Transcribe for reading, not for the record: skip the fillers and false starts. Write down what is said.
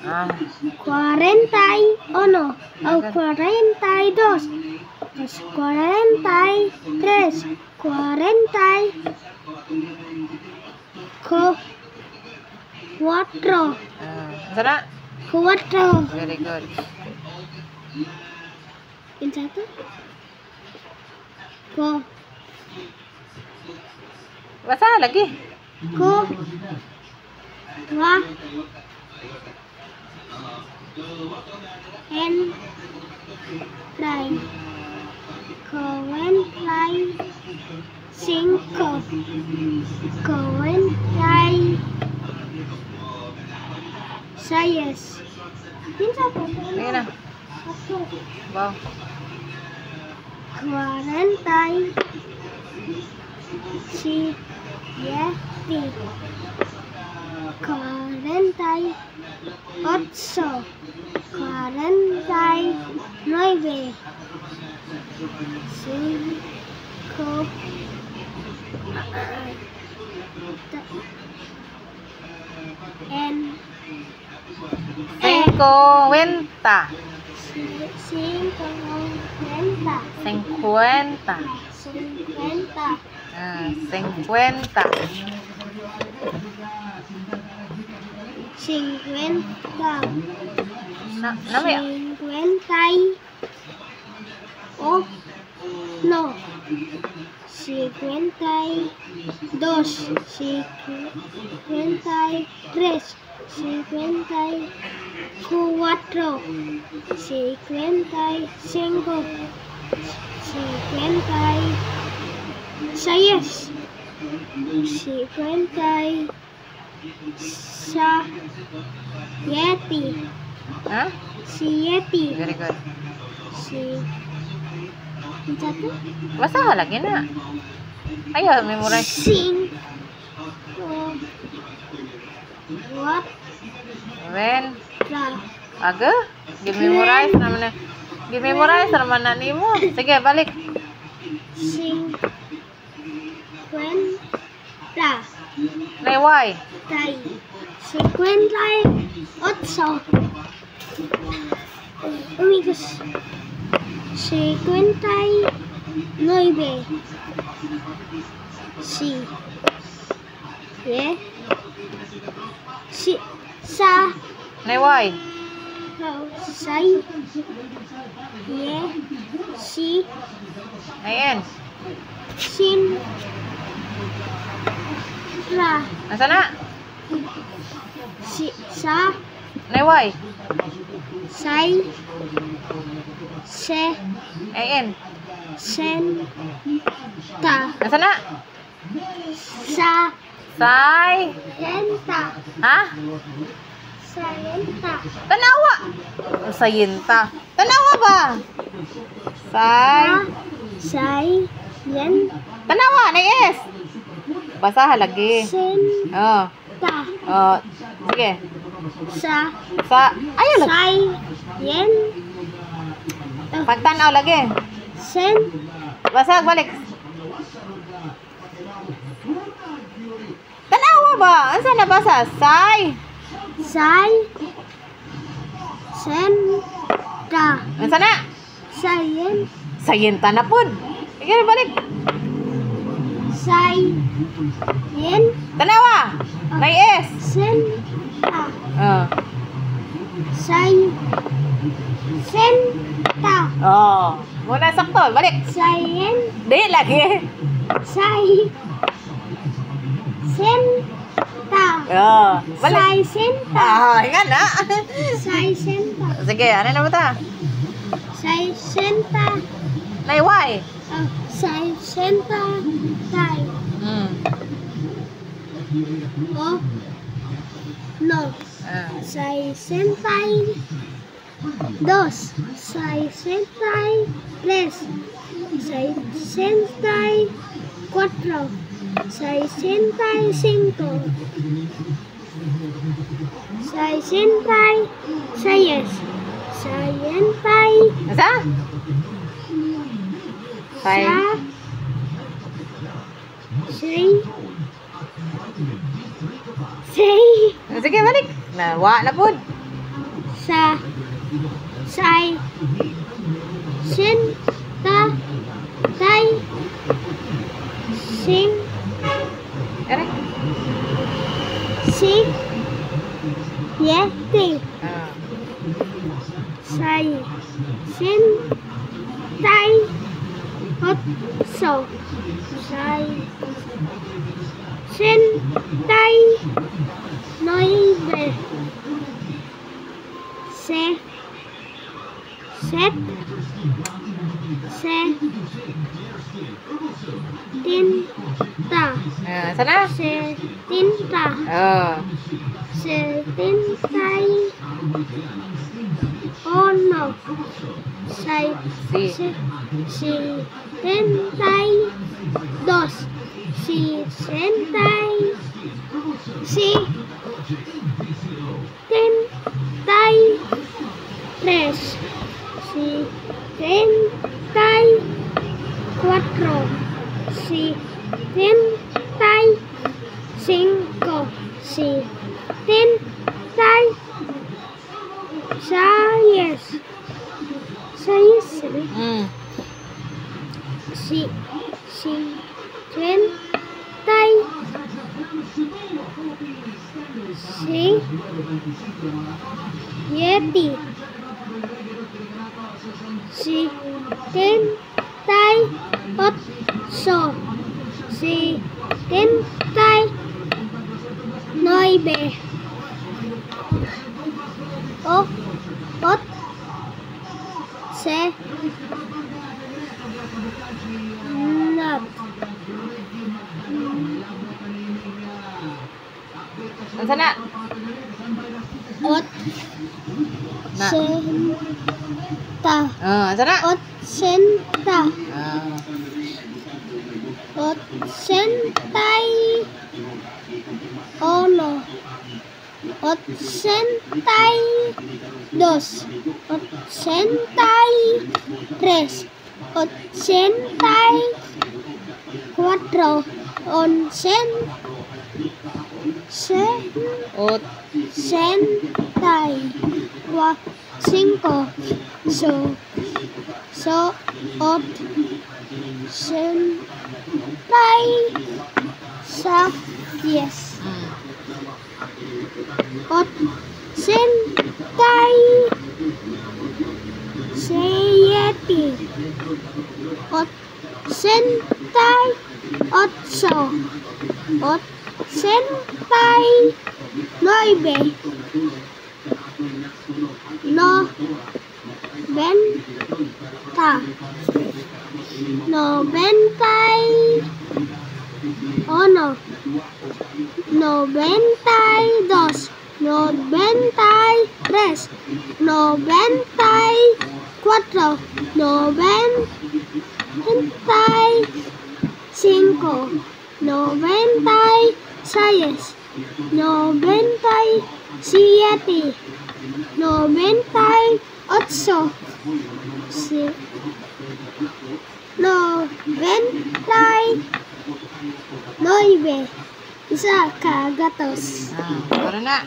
Ah. 41 o 42, 43, 44. Sana? 4. Very good. Yang satu. Ko. Basa lagi. Ko. Wa. En. Play. Kowen play. 5. Kowen play. 6. Yang satu. Sige na. Satu. Wow. 47, 48, 49, 5, 50. 50. 50. 50. Nama ya? 50. Oh, no. 52, 53, 54, 55, 56, 57. Hah? 7. Very good. Yang satu. Basa lagi na. Ayo, memorize. 5. What? When? Ra. Aga? Gi-memorize naman na. Gi-memorize naman na nimo. Sige, balik. 50. Leway. 58. Amigos. 59. Sí. Sa. Leway. 6. Si. Ayan. Sin. Ra. Asa na? Sa. Leway. Sai. Se. Ayan. Sen. Ta. Asa na? Sa. Say. Senta. Ha? Sayenta. Tanawa. Sayinta. Tanawa ba? Say. Say. Yen. Tanawa na yes. Basa lagi. Sen. Oh. Ta. Oh. Sige. Sa. Sa. Ayun lang. Say. Yen. Pagtanaw lagi. Sen. Basa balik. Tanawa ba? Asa na basa? Say. Say. Sen. Ta. Asa na? Sayen. Sayinta na pud. Sige balik. Say. Yen. Tanawa. Na yes. Sen. Ta. Oh. Say. Sen. Ta. Oh. Muna sakto. Balik. Sayen. Di lagi. Say. Sen. Ta. Oh. Balik. Say. Senta. Ah, ingat na. Say. Senta. Sige, ano na ba ta? Say. Senta. Layway. Say. Senta. Tay. Oh. No. Say. Sentai. 2. 63. 64. 65. 66. 67. Asa? Say. Sige, balik. Nawa na pud. Sai Sen Ta Tai Sing Ere? Si Yeti Ah. Sai Sen Tai Otso Sai Sen Tai Noive Se Set Se Tinta Nah, sana. Se Tinta Oh. Se Tintai Ono Sai Si. Si Sentai Dos Si Sentai Si Sentai Tres Si Sentai Cuatro Si Sentai Cinco Si Sentai Seis Hmm. Si Sentai Si Yeti Si Sentai Otso Si Sentai Noibe Ot Se Nat Sana. Ot Nah. Senta Sana. Ot Senta Ah. Ot Sentai Ono Ot Sentai Dos Ot Sentai Tres Ot Sentai Cuatro On Ut. Sentai Cinco Ot Sentai Yes Hmm. Ot Sentai Seyeti Ot Sentai Otso Ot Sentai Noibe No Benta No Bentai Ono No Bentai Dos No Bentai Tres No Bentai Cuatro No Bentai Cinco No Bentai Seis No Bentai Siete No Bentai Ocho No Bentai Noive Isa kagatos Nah, baru nak.